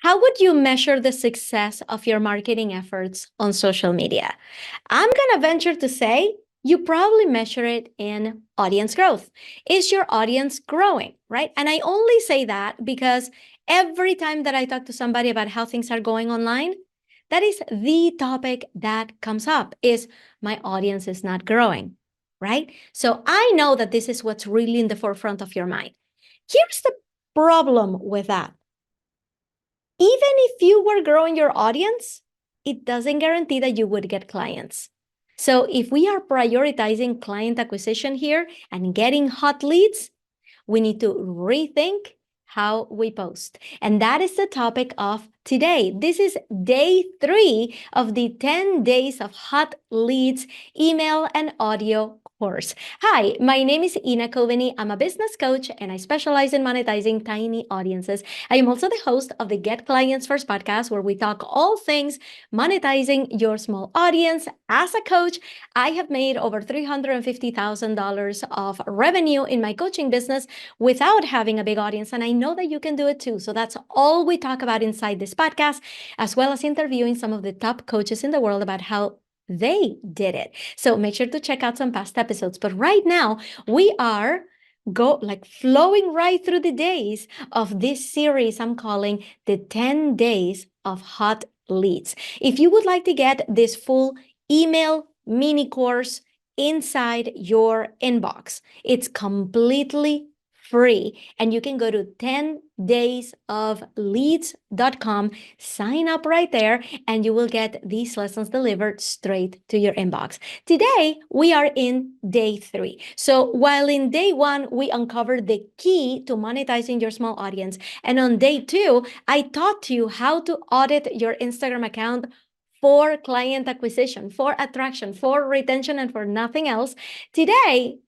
How would you measure the success of your marketing efforts on social media? I'm going to venture to say you probably measure it in audience growth. Is your audience growing, right? And I only say that because every time that I talk to somebody about how things are going online, that is the topic that comes up is my audience is not growing, right? So I know that this is what's really in the forefront of your mind. Here's the problem with that. Even if you were growing your audience, it doesn't guarantee that you would get clients. So if we are prioritizing client acquisition here and getting hot leads, we need to rethink how we post. And that is the topic of today. This is day 3 of the 10 days of hot leads email and audio course. Hi, my name is Ina Coveney. I'm a business coach and I specialize in monetizing tiny audiences. I am also the host of the Get Clients First podcast, where we talk all things monetizing your small audience. As a coach, I have made over $350,000 of revenue in my coaching business without having a big audience. And I know that you can do it too. So that's all we talk about inside this podcast, as well as interviewing some of the top coaches in the world about how they did it. So make sure to check out some past episodes. But right now we are flowing right through the days of this series I'm calling the 10 days of hot leads. If you would like to get this full email mini course inside your inbox, it's completely free, and you can go to 10daysofleads.com, sign up right there, and you will get these lessons delivered straight to your inbox. Today, we are in day 3. So while in day 1, we uncovered the key to monetizing your small audience, and on day 2, I taught you how to audit your Instagram account for client acquisition, for attraction, for retention, and for nothing else. Today,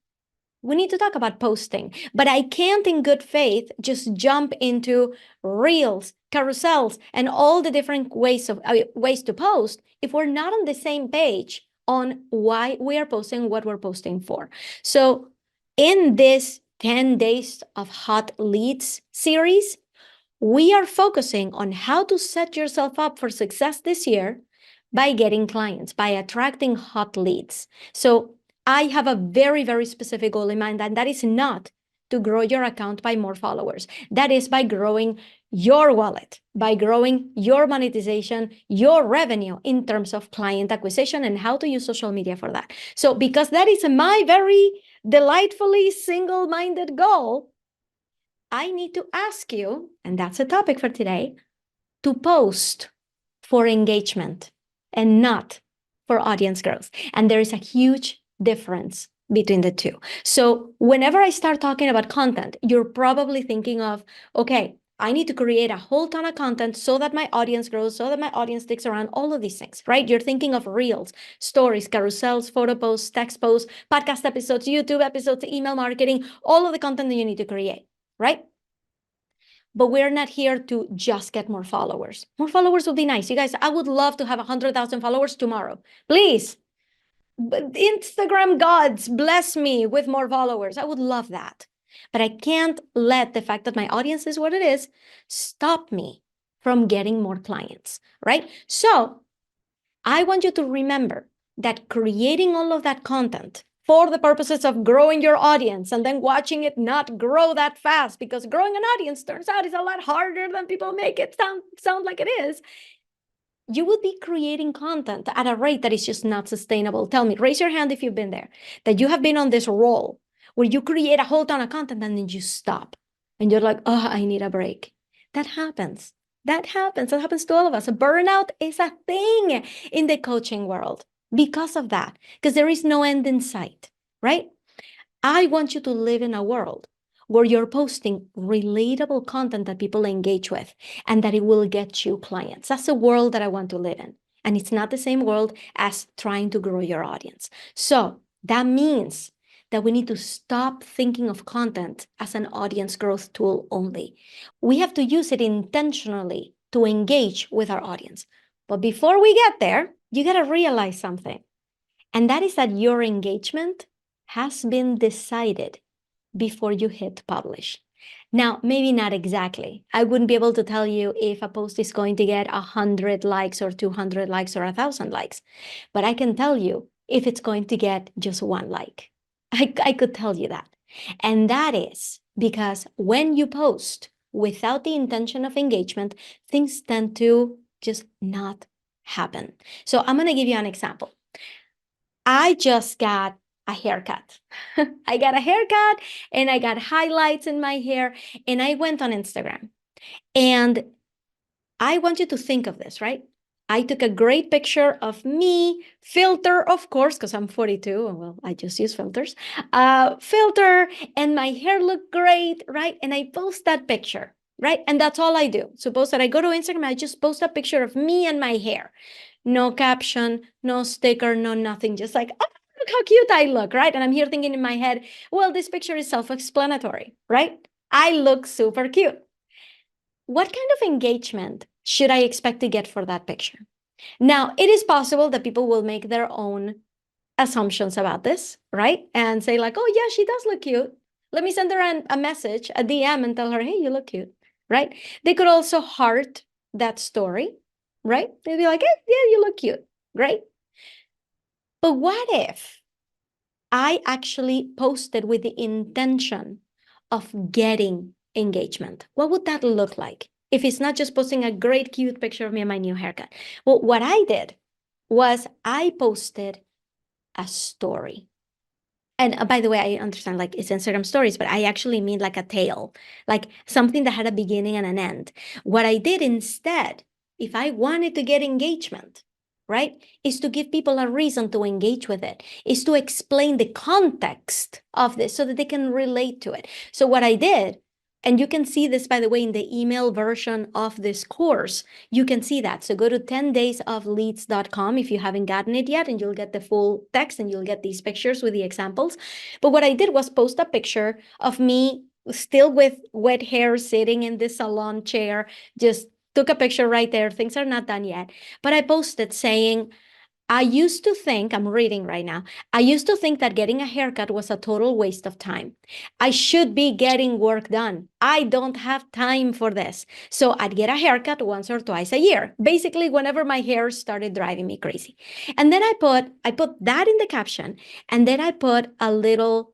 we need to talk about posting, but I can't in good faith just jump into reels, carousels, and all the different ways to post if we're not on the same page on why we are posting, what we're posting for. So in this 10 days of hot leads series, we are focusing on how to set yourself up for success this year by getting clients, by attracting hot leads. So I have a very, very specific goal in mind, and that is not to grow your account by more followers. That is by growing your wallet, by growing your monetization, your revenue in terms of client acquisition and how to use social media for that. So because that is my very delightfully single-minded goal, I need to ask you, and that's a topic for today, to post for engagement and not for audience growth. And there is a huge difference between the two. So whenever I start talking about content, you're probably thinking of, okay, I need to create a whole ton of content so that my audience grows, so that my audience sticks around, all of these things, right? You're thinking of reels, stories, carousels, photo posts, text posts, podcast episodes, YouTube episodes, email marketing, all of the content that you need to create, right? But we're not here to just get more followers. More followers would be nice. You guys, I would love to have 100,000 followers tomorrow. Please. But Instagram gods, bless me with more followers. I would love that. But I can't let the fact that my audience is what it is stop me from getting more clients, right? So I want you to remember that creating all of that content for the purposes of growing your audience and then watching it not grow that fast, because growing an audience turns out is a lot harder than people make it sound like it is. You would be creating content at a rate that is just not sustainable. Tell me, raise your hand if you've been there, that you have been on this roll where you create a whole ton of content and then you stop and you're like, oh, I need a break. That happens. That happens. That happens to all of us. Burnout is a thing in the coaching world because of that, because there is no end in sight, right? I want you to live in a world where you're posting relatable content that people engage with and that it will get you clients. That's the world that I want to live in. And it's not the same world as trying to grow your audience. So that means that we need to stop thinking of content as an audience growth tool only. We have to use it intentionally to engage with our audience. But before we get there, you got to realize something. And that is that your engagement has been decided before you hit publish. Now, maybe not exactly. I wouldn't be able to tell you if a post is going to get 100 likes or 200 likes or 1,000 likes, but I can tell you if it's going to get just one like. I could tell you that. And that is because when you post without the intention of engagement, things tend to just not happen. So I'm going to give you an example. I just got a haircut. I got a haircut and I got highlights in my hair, and I went on Instagram. And I want you to think of this, right? I took a great picture of me, filter, of course, because I'm 42. Well, I just use filters. Filter, and my hair looked great, right? And I post that picture, right? And that's all I do. Suppose that I go to Instagram, I just post a picture of me and my hair. No caption, no sticker, no nothing. Just like, oh, look how cute I look, right? And I'm here thinking in my head, well, this picture is self-explanatory, right? I look super cute. What kind of engagement should I expect to get for that picture? Now, it is possible that people will make their own assumptions about this, right? And say, like, oh, yeah, she does look cute. Let me send her a message, a DM, and tell her, hey, you look cute, right? They could also heart that story, right? They'd be like, hey, yeah, you look cute. Great. But what if I actually posted with the intention of getting engagement? What would that look like if it's not just posting a great, cute picture of me and my new haircut? Well, what I did was I posted a story. And by the way, I understand like it's Instagram stories, but I actually mean like a tale, like something that had a beginning and an end. What I did instead, if I wanted to get engagement, right, is to give people a reason to engage with it, is to explain the context of this so that they can relate to it. So what I did, and you can see this, by the way, in the email version of this course, you can see that. So go to 10daysofleads.com if you haven't gotten it yet, and you'll get the full text and you'll get these pictures with the examples. But what I did was post a picture of me still with wet hair sitting in the salon chair, just took a picture right there. Things are not done yet. But I posted saying, I used to think, I'm reading right now, I used to think that getting a haircut was a total waste of time. I should be getting work done. I don't have time for this. So I'd get a haircut once or twice a year, basically whenever my hair started driving me crazy. And then I put that in the caption, and then I put a little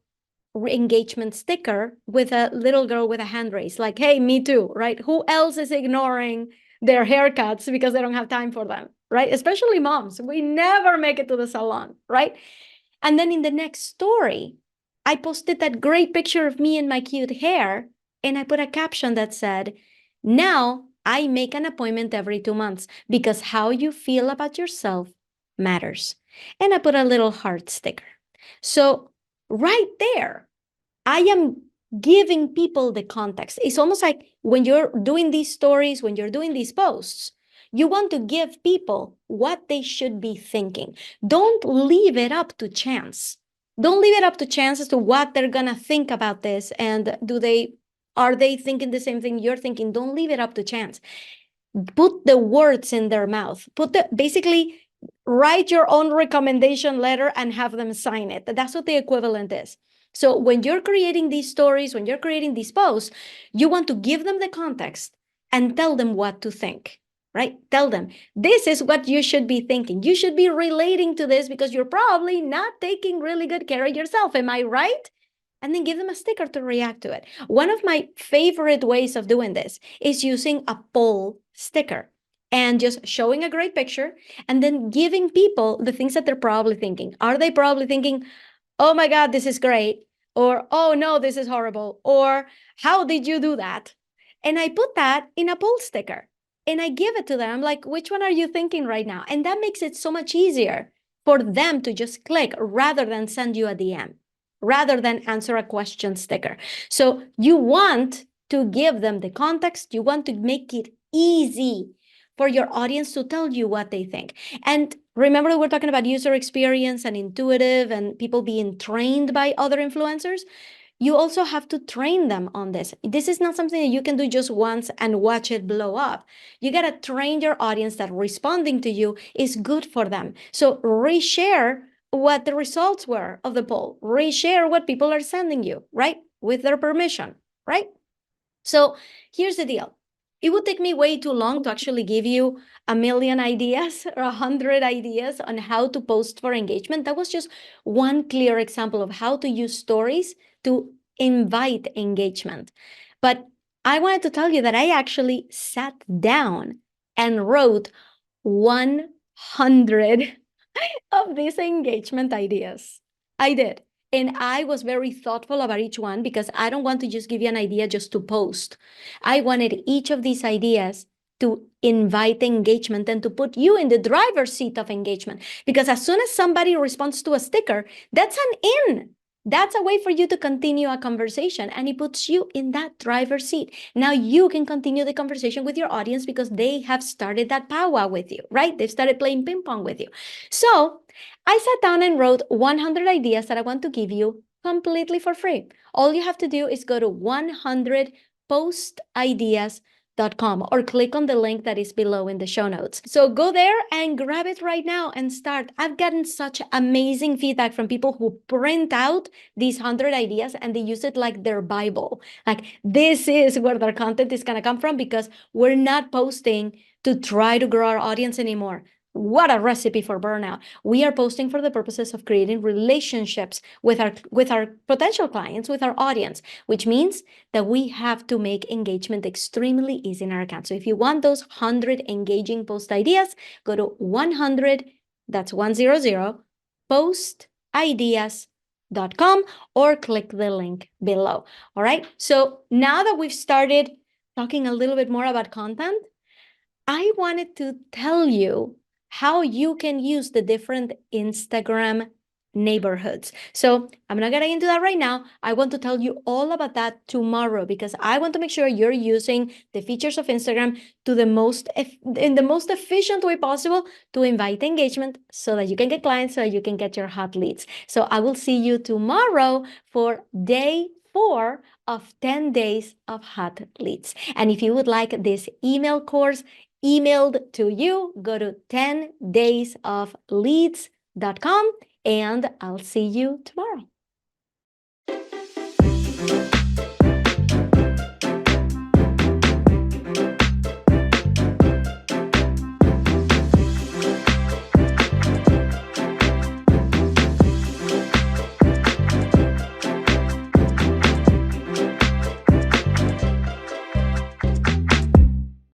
engagement sticker with a little girl with a hand raised, like, hey, me too, right? Who else is ignoring their haircuts because they don't have time for them, right? Especially moms. We never make it to the salon, right? And then in the next story, I posted that great picture of me and my cute hair, and I put a caption that said, now I make an appointment every 2 months because how you feel about yourself matters. And I put a little heart sticker. So right there, I am giving people the context. It's almost like when you're doing these stories, when you're doing these posts, you want to give people what they should be thinking. Don't leave it up to chance. Don't leave it up to chance as to what they're going to think about this, and are they thinking the same thing you're thinking? Don't leave it up to chance. Put the words in their mouth. Basically write your own recommendation letter and have them sign it. That's what the equivalent is. So when you're creating these stories, when you're creating these posts, you want to give them the context and tell them what to think, right? Tell them, this is what you should be thinking. You should be relating to this because you're probably not taking really good care of yourself. Am I right? And then give them a sticker to react to it. One of my favorite ways of doing this is using a poll sticker and just showing a great picture and then giving people the things that they're probably thinking. Are they probably thinking, oh my God, this is great? Or, oh no, this is horrible. Or, how did you do that? And I put that in a poll sticker and I give it to them. I'm like, which one are you thinking right now? And that makes it so much easier for them to just click rather than send you a DM, rather than answer a question sticker. So you want to give them the context. You want to make it easy for your audience to tell you what they think. And remember, we're talking about user experience and intuitive and people being trained by other influencers. You also have to train them on this. This is not something that you can do just once and watch it blow up. You got to train your audience that responding to you is good for them. So reshare what the results were of the poll. Reshare what people are sending you, right? With their permission, right? So here's the deal. It would take me way too long to actually give you a million ideas or 100 ideas on how to post for engagement. That was just one clear example of how to use stories to invite engagement. But I wanted to tell you that I actually sat down and wrote 100 of these engagement ideas. I did. And I was very thoughtful about each one because I don't want to just give you an idea just to post. I wanted each of these ideas to invite engagement and to put you in the driver's seat of engagement. Because as soon as somebody responds to a sticker, that's an in. That's a way for you to continue a conversation, and it puts you in that driver's seat. Now you can continue the conversation with your audience because they have started that powwow with you, right? They've started playing ping pong with you. So I sat down and wrote 100 ideas that I want to give you completely for free. All you have to do is go to 100postideas.com or click on the link that is below in the show notes. So go there and grab it right now and start. I've gotten such amazing feedback from people who print out these 100 ideas and they use it like their Bible. Like, this is where their content is going to come from because we're not posting to try to grow our audience anymore. What a recipe for burnout. We are posting for the purposes of creating relationships with our potential clients, with our audience, which means that we have to make engagement extremely easy in our account. So if you want those 100 engaging post ideas, go to 100, that's 100, postideas.com or click the link below. All right. So now that we've started talking a little bit more about content, I wanted to tell you how you can use the different Instagram neighborhoods. So I'm not getting into that right now. I want to tell you all about that tomorrow because I want to make sure you're using the features of Instagram to in the most efficient way possible to invite engagement so that you can get clients, so you can get your hot leads. So I will see you tomorrow for day 4 of 10 days of hot leads. And if you would like this email course emailed to you, go to 10daysofleads.com and I'll see you tomorrow.